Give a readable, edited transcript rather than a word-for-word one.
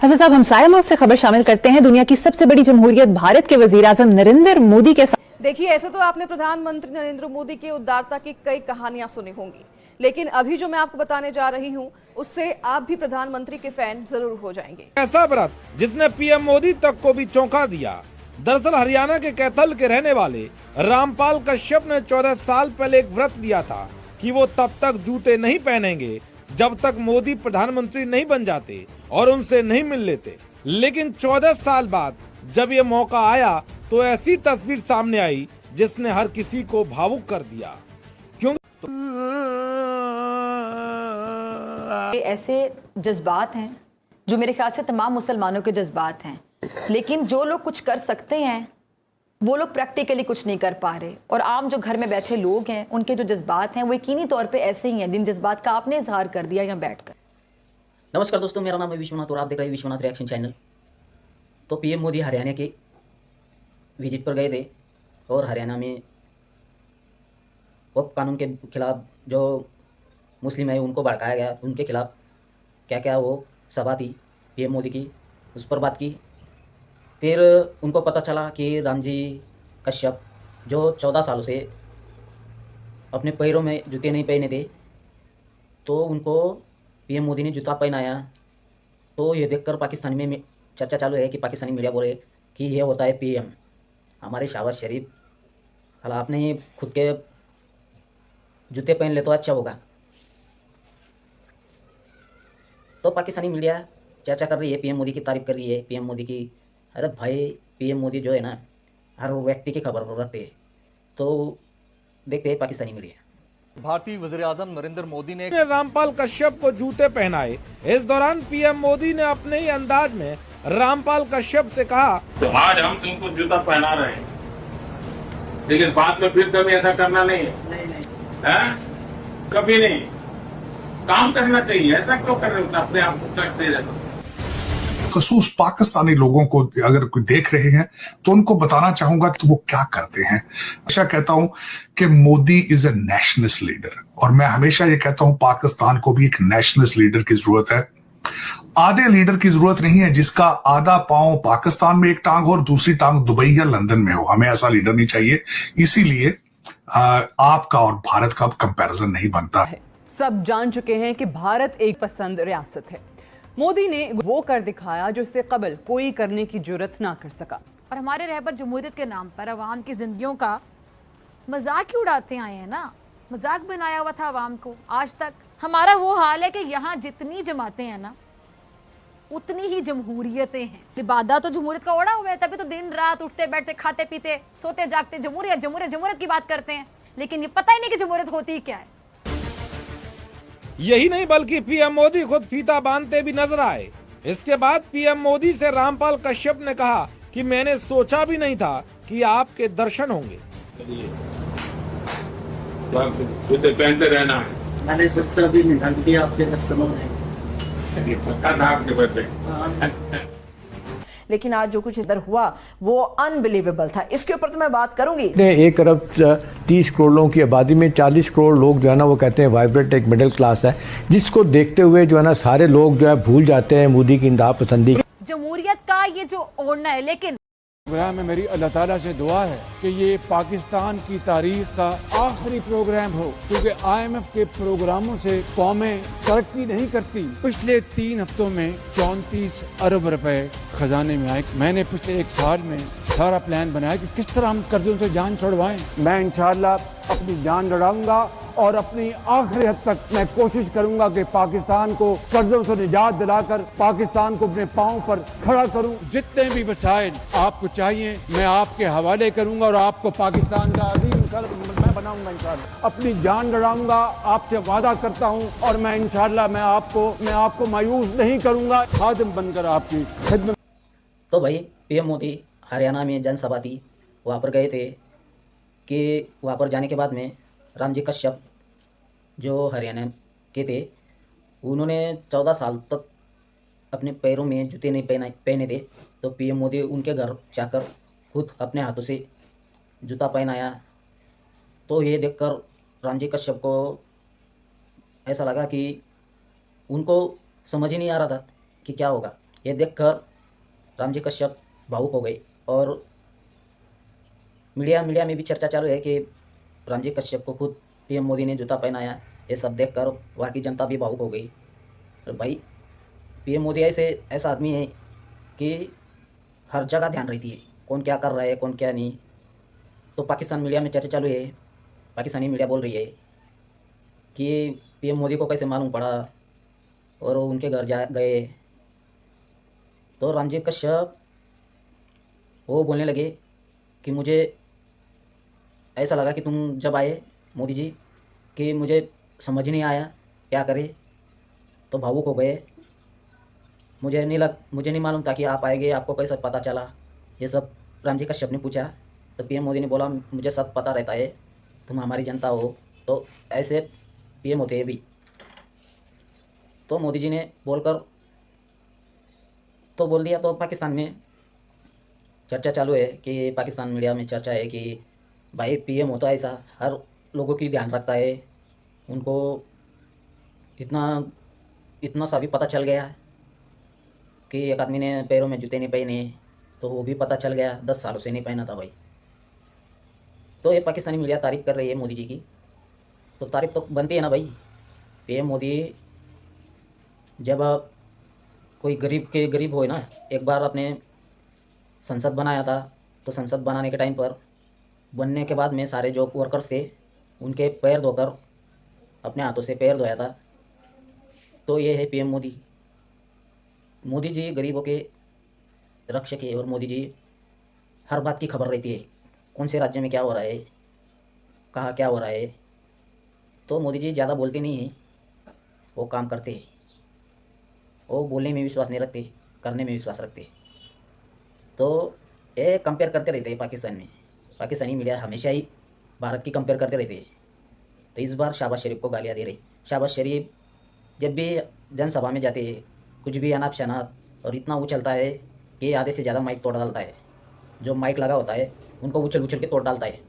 हसन साहब, हम सारे मुल्क से खबर शामिल करते हैं। दुनिया की सबसे बड़ी जमहूरियत भारत के वजीर-आज़म नरेंद्र मोदी के साथ। देखिए, ऐसे तो आपने प्रधानमंत्री नरेंद्र मोदी की उदारता की कई कहानियां सुनी होंगी, लेकिन अभी जो मैं आपको बताने जा रही हूं उससे आप भी प्रधानमंत्री के फैन जरूर हो जाएंगे। ऐसा व्रत जिसने पीएम मोदी तक को भी चौंका दिया। दरअसल हरियाणा के कैथल के रहने वाले रामपाल कश्यप ने 14 साल पहले एक व्रत लिया था कि वो तब तक जूते नहीं पहनेंगे जब तक मोदी प्रधानमंत्री नहीं बन जाते और उनसे नहीं मिल लेते। लेकिन 14 साल बाद जब ये मौका आया तो ऐसी तस्वीर सामने आई जिसने हर किसी को भावुक कर दिया। क्योंकि ऐसे जज्बात हैं जो मेरे ख्याल से तमाम मुसलमानों के जज्बात हैं, लेकिन जो लोग कुछ कर सकते हैं वो लोग प्रैक्टिकली कुछ नहीं कर पा रहे। और आम जो घर में बैठे लोग हैं उनके जो जज्बात हैं वो यकीनी तौर पे ऐसे ही हैं जिन जज्बात का आपने इजहार कर दिया यहाँ बैठकर। नमस्कार दोस्तों, मेरा नाम है विश्वनाथ और आप देख रहे हैं विश्वनाथ रिएक्शन चैनल। तो पीएम मोदी हरियाणा के विजिट पर गए थे और हरियाणा में वक्फ कानून के खिलाफ जो मुस्लिम है उनको भड़काया गया, उनके खिलाफ क्या क्या वो सभा थी पीएम मोदी की, उस पर बात की। फिर उनको पता चला कि रामजी कश्यप जो 14 सालों से अपने पैरों में जूते नहीं पहने थे, तो उनको पीएम मोदी ने जूता पहनाया। तो ये देखकर पाकिस्तानी में चर्चा चालू है कि पाकिस्तानी मीडिया बोले कि ये होता है पीएम। हमारे शहबाज शरीफ, हाल आपने खुद के जूते पहन ले तो अच्छा होगा। तो पाकिस्तानी मीडिया चर्चा कर रही है, पीएम मोदी की तारीफ कर रही है, पीएम मोदी की। अरे भाई, पीएम मोदी जो है ना हर व्यक्ति की खबर रखते हैं। तो देखते हैं पाकिस्तानी मीडिया। भारतीय वज़ीर-ए-आज़म नरेंद्र मोदी ने रामपाल कश्यप को जूते पहनाए। इस दौरान पीएम मोदी ने अपने ही अंदाज में रामपाल कश्यप से कहा, तो आज हम तुमको जूता पहना रहे हैं, लेकिन बाद में फिर कभी ऐसा करना नहीं है। कभी नहीं, काम करना चाहिए। ऐसा क्यों कर रहे हो, अपने आप को कष्ट दे रहे हो। खसूस पाकिस्तानी लोगों को अगर कोई देख रहे हैं तो उनको बताना चाहूंगा कि वो क्या करते हैं। हमेशा कहता हूं कि Modi is a nationalist leader, और मैं हमेशा ये कहता हूं पाकिस्तान को भी एक नेशनलिस्ट लीडर की जरूरत है। आधे लीडर की जरूरत नहीं है जिसका आधा पांव पाकिस्तान में एक टांग हो और दूसरी टांग दुबई या लंदन में हो। हमें ऐसा लीडर नहीं चाहिए। इसीलिए आपका और भारत का कंपैरिजन नहीं बनता है। सब जान चुके हैं कि भारत एक पसंद रियासत है। मोदी ने वो कर दिखाया जो इससे कबल कोई करने की जुर्रत ना कर सका। और हमारे रहबर जमहूरियत के नाम पर अवाम की जिंदगियों का मजाक ही उड़ाते आए हैं ना। मजाक बनाया हुआ था अवाम को आज तक। हमारा वो हाल है कि यहाँ जितनी जमातें हैं ना उतनी ही जमहूरियतें हैं। लिबादा तो जमहूरियत का ओढ़ा हुआ है, तभी तो दिन रात उठते बैठते खाते पीते सोते जागते जमहूरियत जमहूरियत जमहूरियत की बात करते हैं, लेकिन ये पता ही नहीं कि जमहूरियत होती ही क्या है। यही नहीं बल्कि पीएम मोदी खुद फीता बांधते भी नजर आए। इसके बाद पीएम मोदी से रामपाल कश्यप ने कहा कि मैंने सोचा भी नहीं था कि आपके दर्शन होंगे। पहनते रहना है, मैंने सोचा भी नहीं था कि आपके दर्शन होंगे। पक्का था आपके बच्चे। लेकिन आज जो कुछ इधर हुआ वो अनबिलीवेबल था। इसके ऊपर तो मैं बात करूंगी। 1 अरब 30 करोड़ लोगों की आबादी में 40 करोड़ लोग जो है ना वो कहते हैं वाइब्रेंट एक मिडिल क्लास है, जिसको देखते हुए जो है ना सारे लोग जो है भूल जाते हैं मोदी की इंतहा पसंदी। जमहूरियत का ये जो ओढ़ना है, लेकिन प्रोग्राम में मेरी अल्लाह ताला से दुआ है कि ये पाकिस्तान की तारीख का आखिरी प्रोग्राम हो, क्योंकि IMF के प्रोग्रामों से कौमें तरक्की नहीं करती। पिछले 3 हफ्तों में 34 अरब रुपए खजाने में आए। मैंने पिछले 1 साल में सारा प्लान बनाया कि किस तरह हम कर्जों से जान छुड़वाएं। मैं इंशाअल्लाह अपनी जान लड़ाऊंगा और अपनी आखिरी हद तक मैं कोशिश करूंगा कि पाकिस्तान को कर्जों से निजात दिलाकर पाकिस्तान को अपने पांव पर खड़ा करूं। जितने भी वसाइल आपको चाहिए मैं आपके हवाले करूंगा और आपको पाकिस्तान का अजीम सर मैं बनाऊंगा। इंशाअल्लाह अपनी जान लड़ाऊंगा, आपसे वादा करता हूं, और मैं इंशाअल्लाह मैं आपको मायूस नहीं करूंगा, खादिम बनकर आपकी खिदमत। तो भाई पीएम मोदी हरियाणा में जनसभा थी, वहाँ पर गए थे कि वहाँ पर जाने के बाद में रामजी कश्यप जो हरियाणा के थे उन्होंने 14 साल तक अपने पैरों में जूते नहीं पहने थे। तो पीएम मोदी उनके घर जाकर खुद अपने हाथों से जूता पहनाया। तो ये देखकर रामजी कश्यप को ऐसा लगा कि उनको समझ ही नहीं आ रहा था कि क्या होगा। ये देखकर रामजी कश्यप भावुक हो गए और मीडिया में भी चर्चा चालू है कि रामजी कश्यप को खुद पीएम मोदी ने जूता पहनाया। ये सब देखकर वहाँ की जनता भी भावुक हो गई। और भाई पीएम मोदी ऐसा आदमी है कि हर जगह ध्यान रहती है, कौन क्या कर रहा है कौन क्या नहीं। तो पाकिस्तान मीडिया में चर्चा चालू है, पाकिस्तानी मीडिया बोल रही है कि पीएम मोदी को कैसे मालूम पड़ा और वो उनके घर जा गए। तो रामजी कश्यप वो बोलने लगे कि मुझे ऐसा लगा कि तुम जब आए मोदी जी कि मुझे समझ ही नहीं आया क्या करे। तो भावुक हो गए। मुझे नहीं मालूम था कि आप आएंगे, आपको कैसे पता चला। ये सब रामजी कश्यप ने पूछा। तो पीएम मोदी ने बोला मुझे सब पता रहता है, तुम हमारी जनता हो। तो ऐसे पीएम होते हैं भी। तो मोदी जी ने बोलकर तो बोल दिया। तो पाकिस्तान में चर्चा चालू है कि पाकिस्तान मीडिया में चर्चा है कि भाई पीएम होता है ऐसा, हर लोगों की ध्यान रखता है, उनको इतना सा भी पता चल गया कि एक आदमी ने पैरों में जूते नहीं पहने, तो वो भी पता चल गया, 10 सालों से नहीं पहना था भाई। तो ये पाकिस्तानी मीडिया तारीफ़ कर रही है मोदी जी की, तो तारीफ़ तो बनती है ना भाई। पीएम मोदी जब कोई गरीब हो ना, एक बार अपने संसद बनाया था। तो संसद बनाने के टाइम पर बनने के बाद में सारे जो वर्कर्स थे उनके पैर धोकर अपने हाथों से पैर धोया था। तो ये है पीएम मोदी। मोदी जी गरीबों के रक्षक है और मोदी जी हर बात की खबर रहती है, कौन से राज्य में क्या हो रहा है, कहाँ क्या हो रहा है। तो मोदी जी ज़्यादा बोलते नहीं हैं, वो काम करते हैं। वो बोलने में विश्वास नहीं रखते, करने में विश्वास रखते। तो ये कंपेयर करते रहते हैं पाकिस्तान में। पाकिस्तानी मीडिया हमेशा ही भारत की कंपेयर करते रहते हैं। तो इस बार शहबाज शरीफ को गालियाँ दे रही। शहबाज शरीफ जब भी जनसभा में जाते हैं कुछ भी अनाप शनाप और इतना उछलता है कि आधे से ज़्यादा माइक तोड़ डालता है। जो माइक लगा होता है उनको उछल के तोड़ डालता है।